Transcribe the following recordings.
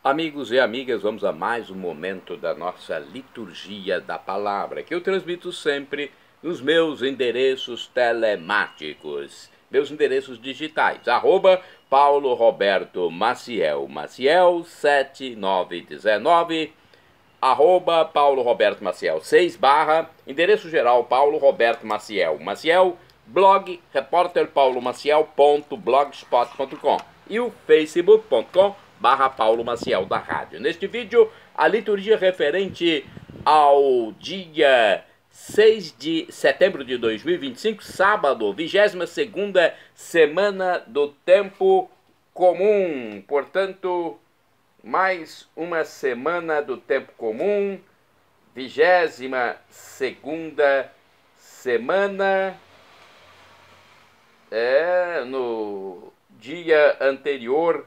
Amigos e amigas, vamos a mais um momento da nossa liturgia da palavra, que eu transmito sempre nos meus endereços telemáticos, meus endereços digitais, @Paulo Roberto Maciel, Maciel 7919, Paulo Roberto Maciel 6 /, endereço geral Paulo Roberto Maciel, Maciel, blog repórterpaulomaciel.blogspot.com e o facebook.com/Paulo Maciel da Rádio. Neste vídeo, a liturgia referente ao dia 6 de setembro de 2025, sábado, 22ª semana do tempo comum. Portanto, mais uma semana do tempo comum, 22ª semana, no dia anterior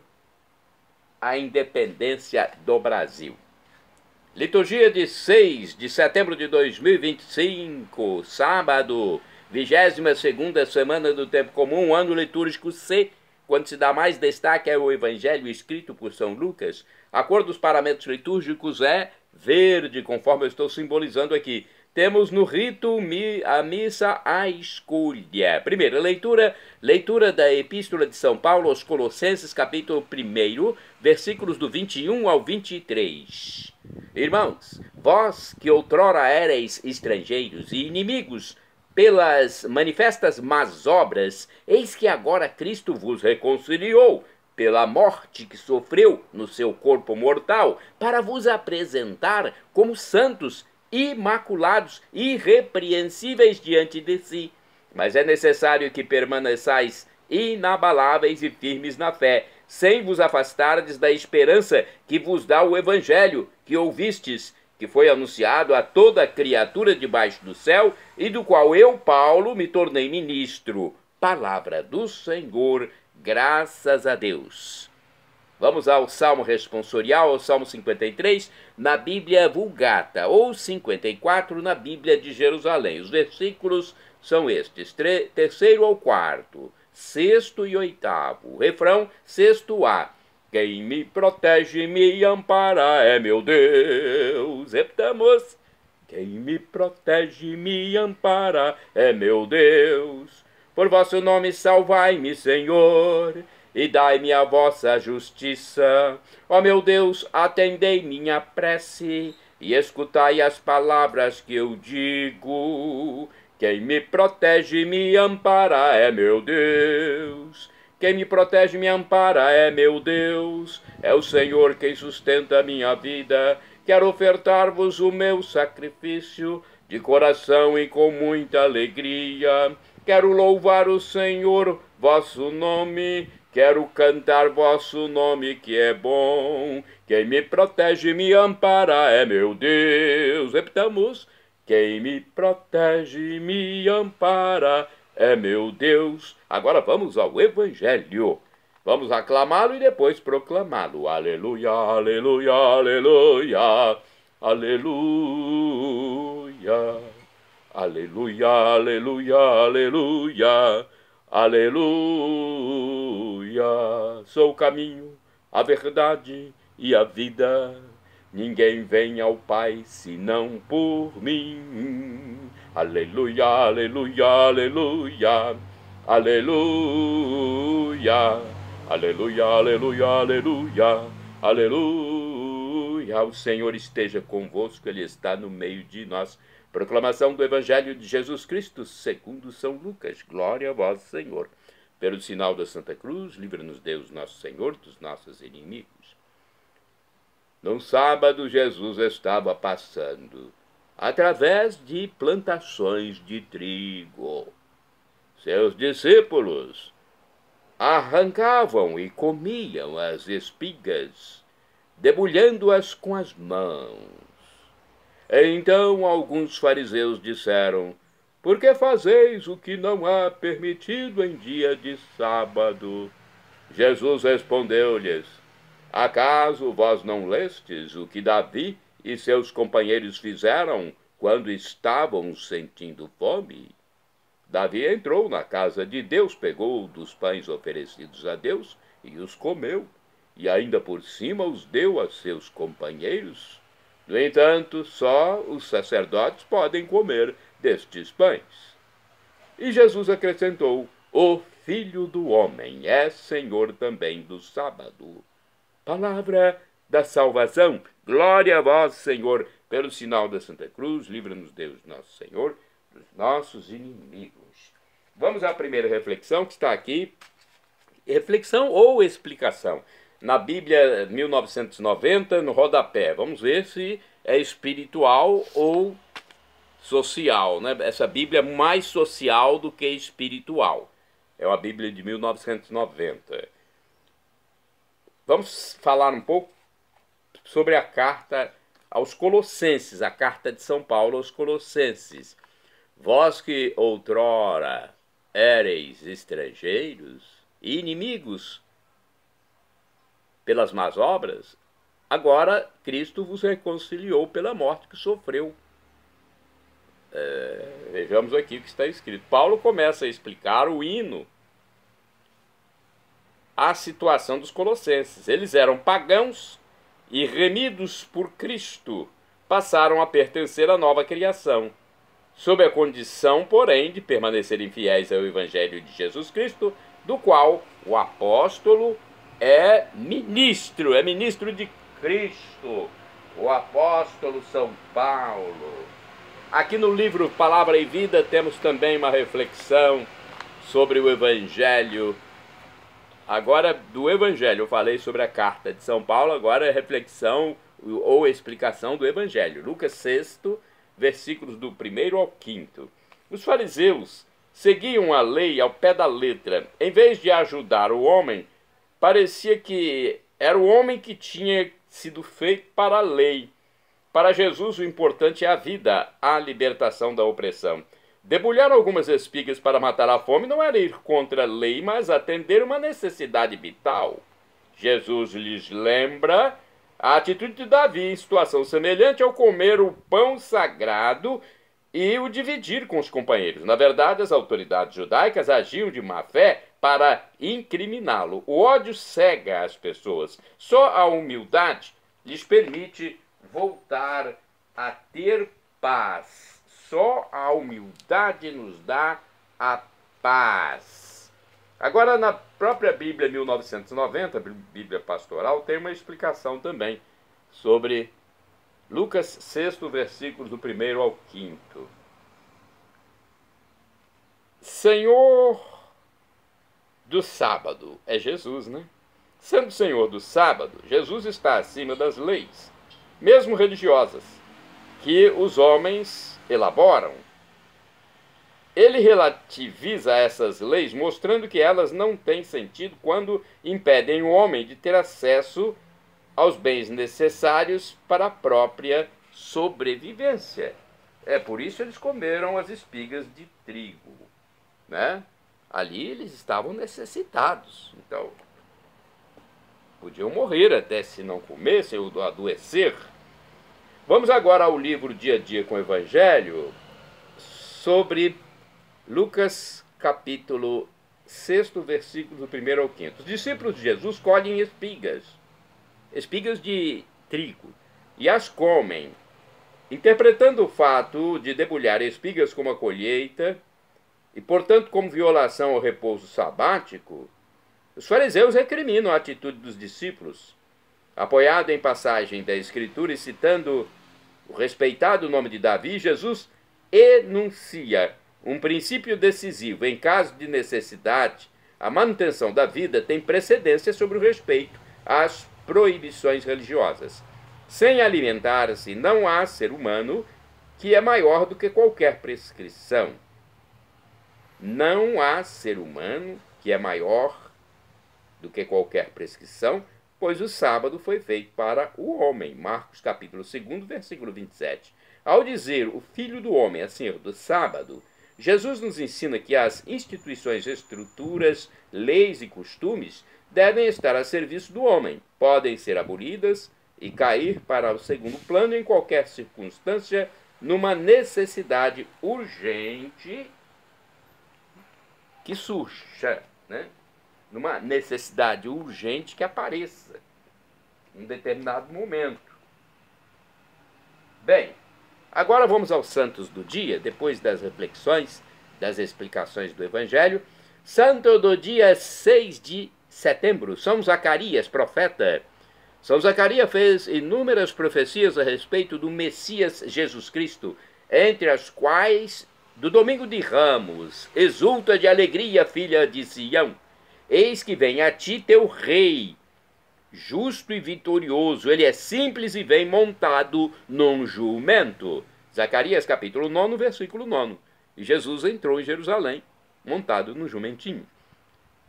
à independência do Brasil. Liturgia de 6 de setembro de 2025, sábado, 22ª semana do tempo comum, ano litúrgico C, quando se dá mais destaque é o evangelho escrito por São Lucas. A cor dos paramentos litúrgicos é verde, conforme eu estou simbolizando aqui. Temos no rito a missa à escolha. Primeira leitura da Epístola de São Paulo aos Colossenses, capítulo 1, versículos do 21 ao 23. Irmãos, vós que outrora éreis estrangeiros e inimigos pelas manifestas más obras, eis que agora Cristo vos reconciliou pela morte que sofreu no seu corpo mortal, para vos apresentar como santos, imaculados e irrepreensíveis diante de si. Mas é necessário que permaneçais inabaláveis e firmes na fé, sem vos afastardes da esperança que vos dá o evangelho que ouvistes, que foi anunciado a toda criatura debaixo do céu, e do qual eu, Paulo, me tornei ministro. Palavra do Senhor, graças a Deus. Vamos ao Salmo responsorial, ao Salmo 53, na Bíblia Vulgata, ou 54 na Bíblia de Jerusalém. Os versículos são estes, 3º ao 4º, 6º e 8º. Refrão, 6º A. Quem me protege e me ampara é meu Deus. Repitamos. Quem me protege e me ampara é meu Deus. Por vosso nome salvai-me, Senhor, e dai-me a vossa justiça. Ó meu Deus, atendei minha prece e escutai as palavras que eu digo. Quem me protege e me ampara é meu Deus. Quem me protege e me ampara é meu Deus. É o Senhor quem sustenta a minha vida. Quero ofertar-vos o meu sacrifício de coração e com muita alegria. Quero louvar o Senhor, vosso nome. Quero cantar vosso nome que é bom. Quem me protege e me ampara é meu Deus. Repitamos. Quem me protege e me ampara é meu Deus. Agora vamos ao Evangelho. Vamos aclamá-lo e depois proclamá-lo. Aleluia, aleluia, aleluia, aleluia, aleluia, aleluia, aleluia, aleluia. Sou o caminho, a verdade e a vida. Ninguém vem ao Pai senão por mim. Aleluia, aleluia, aleluia, aleluia, aleluia, aleluia, aleluia, aleluia. O Senhor esteja convosco, Ele está no meio de nós. Proclamação do Evangelho de Jesus Cristo, segundo São Lucas. Glória a vós, Senhor. Pelo sinal da Santa Cruz, livra-nos Deus, nosso Senhor, dos nossos inimigos. Num sábado, Jesus estava passando através de plantações de trigo. Seus discípulos arrancavam e comiam as espigas, debulhando-as com as mãos. Então alguns fariseus disseram: por que fazeis o que não é permitido em dia de sábado? Jesus respondeu-lhes: acaso vós não lestes o que Davi e seus companheiros fizeram quando estavam sentindo fome? Davi entrou na casa de Deus, pegou dos pães oferecidos a Deus e os comeu, e ainda por cima os deu a seus companheiros. No entanto, só os sacerdotes podem comer destes pães. E Jesus acrescentou: o Filho do Homem é Senhor também do sábado. Palavra da salvação. Glória a vós, Senhor. Pelo sinal da Santa Cruz, livra-nos Deus nosso Senhor dos nossos inimigos. Vamos à primeira reflexão que está aqui. Reflexão ou explicação? Na Bíblia 1990, no rodapé. Vamos ver se é espiritual ou social, né? Essa Bíblia é mais social do que espiritual. É uma Bíblia de 1990. Vamos falar um pouco sobre a carta aos Colossenses, a carta de São Paulo aos Colossenses. Vós que outrora éreis estrangeiros e inimigos pelas más obras, agora Cristo vos reconciliou pela morte que sofreu. Vejamos aqui o que está escrito. Paulo começa a explicar o hino, a situação dos colossenses. Eles eram pagãos e, remidos por Cristo, passaram a pertencer à nova criação, sob a condição, porém, de permanecerem fiéis ao Evangelho de Jesus Cristo, do qual o apóstolo é ministro de Cristo, o apóstolo São Paulo. Aqui no livro Palavra e Vida temos também uma reflexão sobre o Evangelho. Agora, do Evangelho, eu falei sobre a carta de São Paulo, agora é reflexão ou explicação do Evangelho. Lucas 6, versículos do 1º ao 5º. Os fariseus seguiam a lei ao pé da letra. Em vez de ajudar o homem, parecia que era o homem que tinha sido feito para a lei. Para Jesus, o importante é a vida, a libertação da opressão. Debulhar algumas espigas para matar a fome não era ir contra a lei, mas atender uma necessidade vital. Jesus lhes lembra a atitude de Davi em situação semelhante ao comer o pão sagrado e o dividir com os companheiros. Na verdade, as autoridades judaicas agiam de má fé para incriminá-lo. O ódio cega as pessoas. Só a humildade lhes permite voltar a ter paz. Só a humildade nos dá a paz. Agora, na própria Bíblia 1990, Bíblia Pastoral, tem uma explicação também sobre Lucas 6, versículos do 1º ao 5º. Senhor do sábado, é Jesus, né? Sendo Senhor do sábado, Jesus está acima das leis, mesmo religiosas, que os homens elaboram. Ele relativiza essas leis, mostrando que elas não têm sentido quando impedem o homem de ter acesso aos bens necessários para a própria sobrevivência. É por isso eles comeram as espigas de trigo, né? Ali eles estavam necessitados, então podiam morrer até se não comessem ou adoecer. Vamos agora ao livro Dia a Dia com o Evangelho, sobre Lucas capítulo 6, versículo do 1º ao 5º. Os discípulos de Jesus colhem espigas de trigo, e as comem, interpretando o fato de debulhar espigas como a colheita, e portanto como violação ao repouso sabático. Os fariseus recriminam a atitude dos discípulos. Apoiado em passagem da Escritura e citando o respeitado nome de Davi, Jesus enuncia um princípio decisivo. Em caso de necessidade, a manutenção da vida tem precedência sobre o respeito às proibições religiosas. Sem alimentar-se, não há ser humano que é maior do que qualquer prescrição. Não há ser humano que é maior do que qualquer prescrição, pois o sábado foi feito para o homem. Marcos capítulo 2, versículo 27. Ao dizer o Filho do Homem é Senhor do sábado, Jesus nos ensina que as instituições, estruturas, leis e costumes devem estar a serviço do homem, podem ser abolidas e cair para o segundo plano em qualquer circunstância, numa necessidade urgente que surja, né? numa necessidade urgente que apareça em um determinado momento. Bem, agora vamos aos santos do dia, depois das reflexões, das explicações do Evangelho. Santo do dia 6 de setembro, São Zacarias, profeta. São Zacarias fez inúmeras profecias a respeito do Messias Jesus Cristo, entre as quais, do domingo de Ramos, exulta de alegria, filha de Sião. Eis que vem a ti teu rei, justo e vitorioso. Ele é simples e vem montado num jumento. Zacarias capítulo 9, versículo 9. E Jesus entrou em Jerusalém, montado no jumentinho.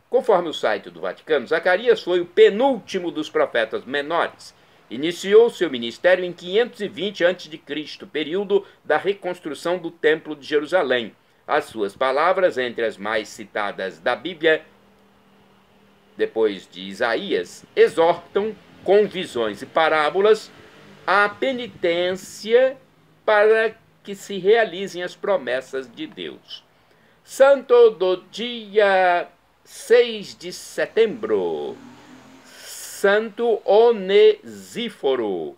Conforme o site do Vaticano, Zacarias foi o penúltimo dos profetas menores. Iniciou seu ministério em 520 a.C., período da reconstrução do Templo de Jerusalém. As suas palavras, entre as mais citadas da Bíblia, depois de Isaías, exortam, com visões e parábolas, a penitência para que se realizem as promessas de Deus. Santo do dia 6 de setembro, Santo Onesíforo,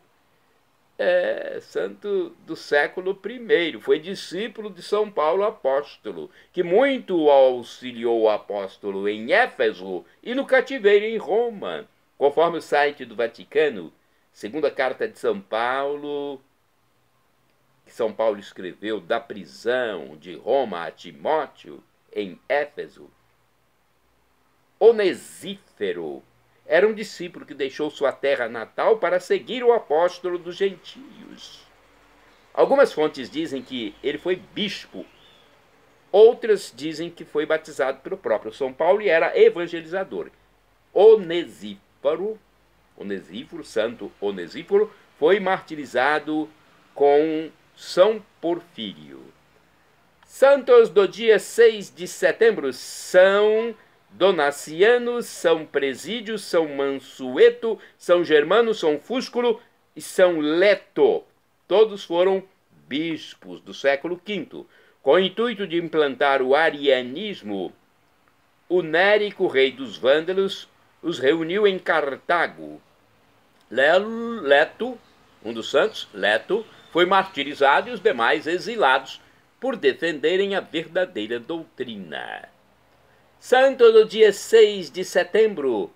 santo do século I, foi discípulo de São Paulo apóstolo, que muito auxiliou o apóstolo em Éfeso e no cativeiro em Roma. Conforme o site do Vaticano, segunda carta de São Paulo, que São Paulo escreveu da prisão de Roma a Timóteo, em Éfeso, Onesíforo era um discípulo que deixou sua terra natal para seguir o apóstolo dos gentios. Algumas fontes dizem que ele foi bispo, outras dizem que foi batizado pelo próprio São Paulo e era evangelizador. Onesíforo, Santo Onesíforo, foi martirizado com São Porfírio. Santos do dia 6 de setembro, São Donaciano, São Presídio, São Mansueto, São Germano, São Fúsculo e São Leto. Todos foram bispos do século V. Com o intuito de implantar o arianismo, o Nérico, rei dos vândalos, os reuniu em Cartago. Leto, um dos santos, Leto, foi martirizado e os demais exilados por defenderem a verdadeira doutrina. Santo do dia 6 de setembro,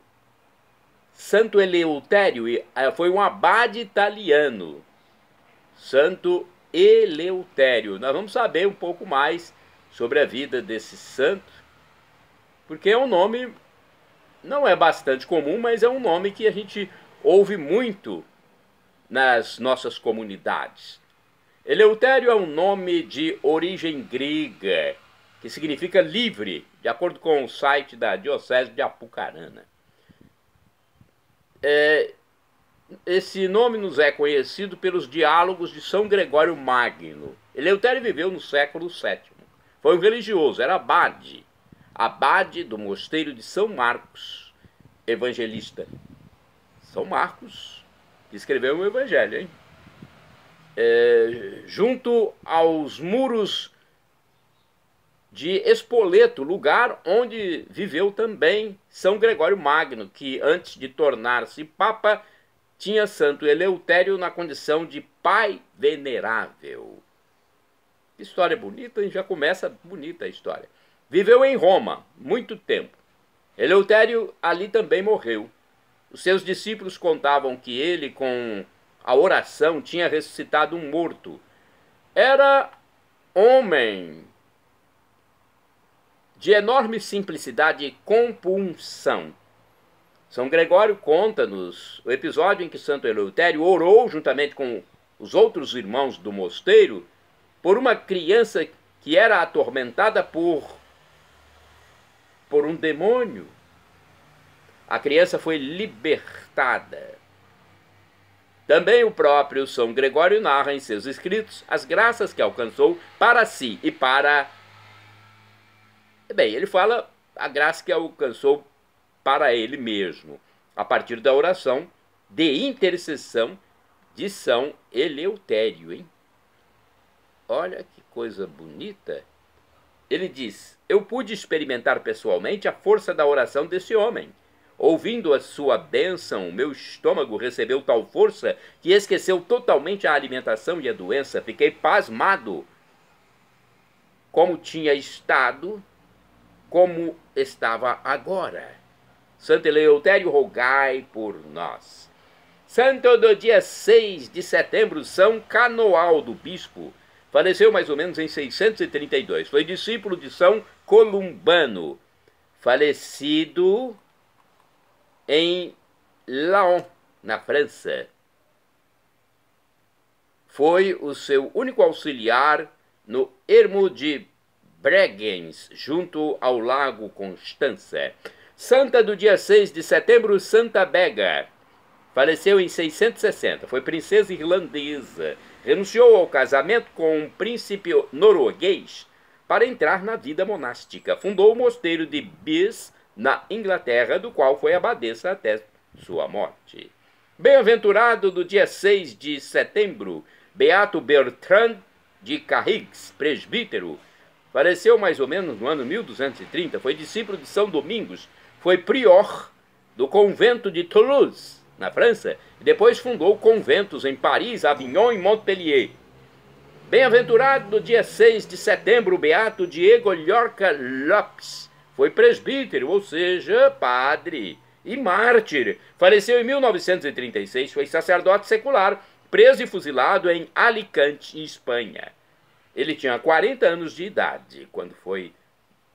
Santo Eleutério, foi um abade italiano. Santo Eleutério. Nós vamos saber um pouco mais sobre a vida desse santo, porque é um nome, não é bastante comum, mas é um nome que a gente ouve muito nas nossas comunidades. Eleutério é um nome de origem grega, que significa livre, de acordo com o site da Diocese de Apucarana. Esse nome nos é conhecido pelos diálogos de São Gregório Magno. Eleutério viveu no século VII. Foi um religioso, era abade do mosteiro de São Marcos, evangelista. São Marcos, que escreveu o Evangelho, hein? Junto aos muros de Espoleto, lugar onde viveu também São Gregório Magno, que antes de tornar-se papa, tinha Santo Eleutério na condição de pai venerável. História bonita, e já começa bonita a história. Viveu em Roma muito tempo. Eleutério ali também morreu. Os seus discípulos contavam que ele, com a oração, tinha ressuscitado um morto. Era homem de enorme simplicidade e compunção. São Gregório conta-nos o episódio em que Santo Eleutério orou, juntamente com os outros irmãos do mosteiro, por uma criança que era atormentada por um demônio. A criança foi libertada. Também o próprio São Gregório narra em seus escritos as graças que alcançou para si e para... Bem, ele fala a graça que alcançou para ele mesmo, a partir da oração de intercessão de São Eleutério, hein? Olha que coisa bonita. Ele diz: eu pude experimentar pessoalmente a força da oração desse homem. Ouvindo a sua bênção, meu estômago recebeu tal força que esqueceu totalmente a alimentação e a doença. Fiquei pasmado como tinha estado, como estava agora. Santo Eleutério, rogai por nós. Santo do dia 6 de setembro, São Canoaldo, bispo. Faleceu mais ou menos em 632. Foi discípulo de São Columbano, falecido em Laon, na França. Foi o seu único auxiliar no ermo de Bregenz, junto ao lago Constança. Santa do dia 6 de setembro, Santa Bega. Faleceu em 660. Foi princesa irlandesa. Renunciou ao casamento com um príncipe norueguês para entrar na vida monástica. Fundou o mosteiro de Bis, na Inglaterra, do qual foi abadesa até sua morte. Bem-aventurado do dia 6 de setembro, Beato Bertrand de Carrix, presbítero. Faleceu mais ou menos no ano 1230. Foi discípulo de São Domingos. Foi prior do convento de Toulouse, na França, e depois fundou conventos em Paris, Avignon e Montpellier. Bem-aventurado do dia 6 de setembro, Beato Diego Llorca Lopes. Foi presbítero, ou seja, padre e mártir. Faleceu em 1936, foi sacerdote secular, preso e fuzilado em Alicante, Espanha. Ele tinha 40 anos de idade quando foi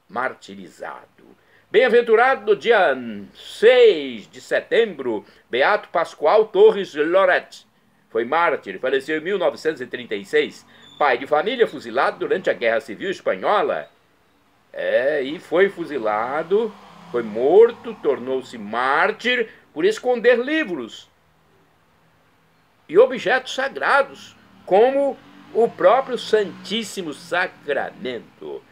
martirizado. Bem-aventurado do dia 6 de setembro, Beato Pascoal Torres Loret. Foi mártir, faleceu em 1936, pai de família, fuzilado durante a Guerra Civil Espanhola. E foi fuzilado, foi morto, tornou-se mártir por esconder livros e objetos sagrados, como o próprio Santíssimo Sacramento.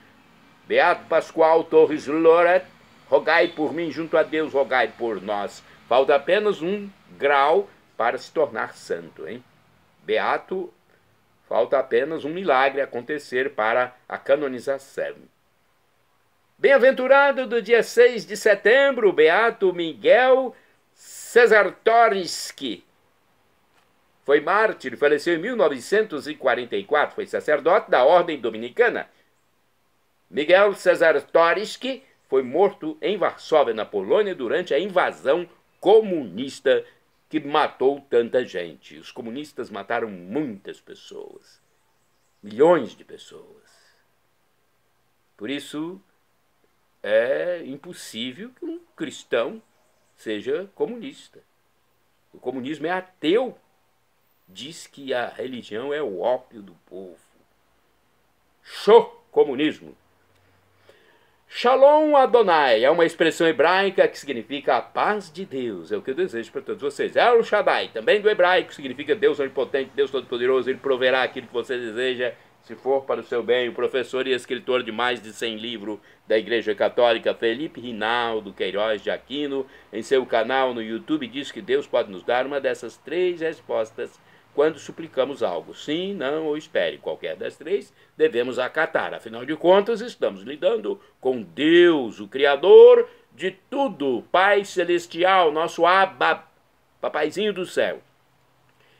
Beato Pascoal Torres Loret, rogai por mim junto a Deus, rogai por nós. Falta apenas um grau para se tornar santo, hein? Beato, falta apenas um milagre acontecer para a canonização. Bem-aventurado do dia 6 de setembro, Beato Miguel Czartoryski. Foi mártir, faleceu em 1944, foi sacerdote da Ordem Dominicana. Miguel Czartoryski foi morto em Varsóvia, na Polônia, durante a invasão comunista que matou tanta gente. Os comunistas mataram muitas pessoas, milhões de pessoas. Por isso, é impossível que um cristão seja comunista. O comunismo é ateu. Diz que a religião é o ópio do povo. Comunismo. Shalom Adonai é uma expressão hebraica que significa a paz de Deus. É o que eu desejo para todos vocês. El Shaddai, também do hebraico, significa Deus onipotente, Deus todo-poderoso. Ele proverá aquilo que você deseja, se for para o seu bem. O professor e escritor de mais de 100 livros da Igreja Católica, Felipe Rinaldo Queiroz de Aquino, em seu canal no YouTube, diz que Deus pode nos dar uma dessas 3 respostas quando suplicamos algo. Sim, não ou espere. Qualquer das 3 devemos acatar. Afinal de contas, estamos lidando com Deus, o Criador de tudo, Pai Celestial, nosso Abba, Papaizinho do céu.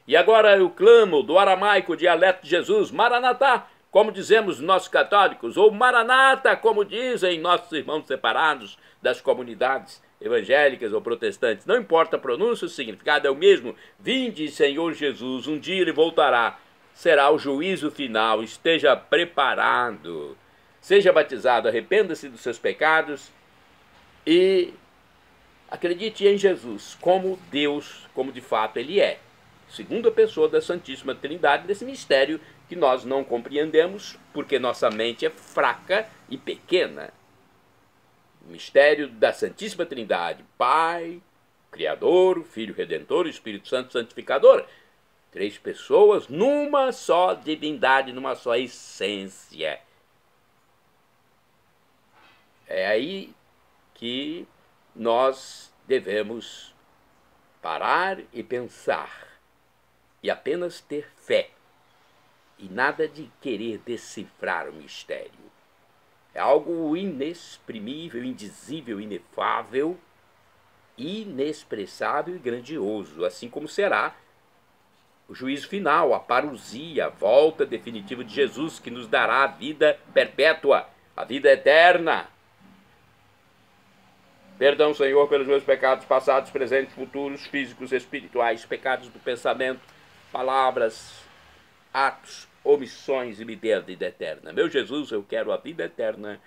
E agora eu clamo do aramaico dialeto de Jesus, Maranatá, como dizemos nós católicos, ou Maranata, como dizem nossos irmãos separados das comunidades evangélicas ou protestantes. Não importa a pronúncia, o significado é o mesmo. Vinde, Senhor Jesus, um dia ele voltará. Será o juízo final. Esteja preparado. Seja batizado, arrependa-se dos seus pecados e acredite em Jesus como Deus, como de fato ele é. Segunda pessoa da Santíssima Trindade, desse mistério que nós não compreendemos porque nossa mente é fraca e pequena. O mistério da Santíssima Trindade, Pai, Criador, Filho Redentor e Espírito Santo Santificador. 3 pessoas numa só divindade, numa só essência. É aí que nós devemos parar e pensar e apenas ter fé e nada de querer decifrar o mistério. É algo inexprimível, indizível, inefável, inexpressável e grandioso, assim como será o juízo final, a parousia, a volta definitiva de Jesus, que nos dará a vida perpétua, a vida eterna. Perdão, Senhor, pelos meus pecados passados, presentes, futuros, físicos, espirituais, pecados do pensamento, palavras, atos, omissões, e me dê a vida eterna. Meu Jesus, eu quero a vida eterna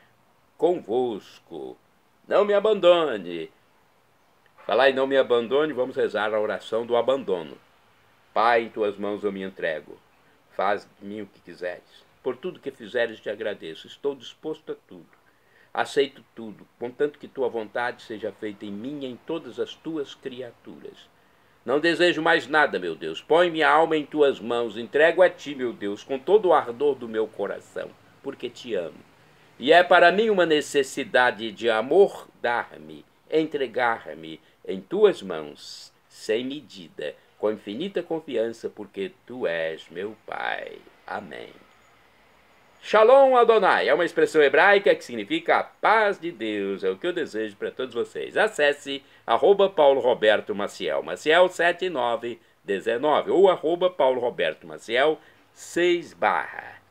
convosco. Não me abandone. Falar e não me abandone, vamos rezar a oração do abandono. Pai, em tuas mãos eu me entrego. Faz de mim o que quiseres. Por tudo que fizeres te agradeço. Estou disposto a tudo. Aceito tudo, contanto que tua vontade seja feita em mim e em todas as tuas criaturas. Não desejo mais nada, meu Deus. Põe minha alma em tuas mãos. Entrego a ti, meu Deus, com todo o ardor do meu coração, porque te amo. E é para mim uma necessidade de amor dar-me, entregar-me em tuas mãos, sem medida, com infinita confiança, porque tu és meu Pai. Amém. Shalom Adonai é uma expressão hebraica que significa a paz de Deus. É o que eu desejo para todos vocês. Acesse @Paulo Roberto Maciel, Maciel 7919, ou @Paulo Roberto Maciel 6 /.